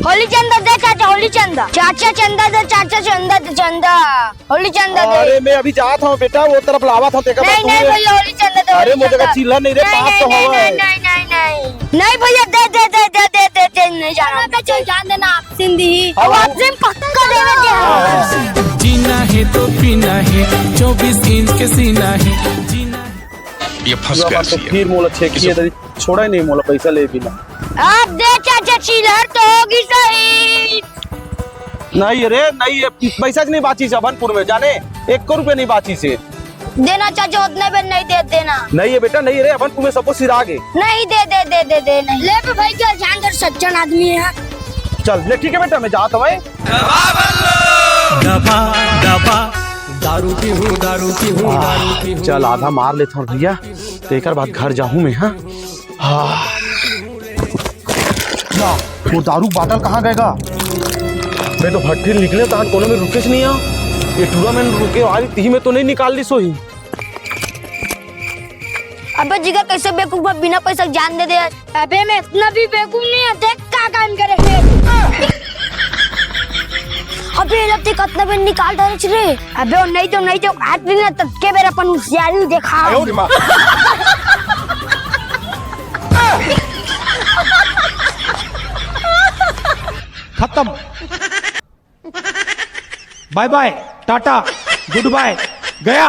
होली चंदा दे चाचा, होली चंदा, चाचा चंदा दे, चाचा चंदा दे, चंदा होली चंदा दे। अरे मैं अभी जाता हूँ बेटा, वो तरफ लावा था देखा। नहीं नहीं भैया होली चंदा दे। अरे मुझे का चिल्ला नहीं रे, पास तो हवा है। नहीं भैया दे दे दे दे दे दे दे, नहीं जाना बच्चों, जान देना आप सिंधी, अब आप सिम पक्का देना क्या। जीना है तो पीना है, 24 इंच के सीना है, जीना ये फंस गया तो फिर मोला चेक किया था, छोड़ा ही नहीं मोला पैसा ले बिना। आप दे चाचा, चिल्हर तो होगी सही। नहीं रे नहीं, पैसा नहीं बाची से अभनपुर में जाने 1 रुपए नहीं बाची से। देना चाचा, उतने में नहीं दे देना। नहीं है बेटा, नहीं रे, अभनपुर में सबको सिरा गए। नहीं दे दे दे दे दे नहीं। ले पे भाई क्या जान दर सज्जन आदमी है। चल ले ठीक है बेटा, मैं जाता हूँ। दबा दबा दारू पी हूँ, दारू पी हूँ, दारू पी हूँ। चल आधा मार लेता हूँ भैया, तो एक बाद घर जाऊँ मैं। हाँ वो दारू बाटल कहाँ गएगा? मैं तो भट्टी निकले तहन कोनो में रुके नहीं आ, ये टूरा में रुके आ रही में तो नहीं निकाल ली सोही। अबे जिगर कैसे बेवकूफ है, बिना पैसा जान दे दे। अबे मैं इतना भी बेवकूफ नहीं है, देख क्या काम करे। अबे लगते कितना भी निकाल दे रे। अबे नहीं तो आदमी ना तब के मेरा अपन होशियारी देखा। खत्म, bye bye, tata, good bye, गया।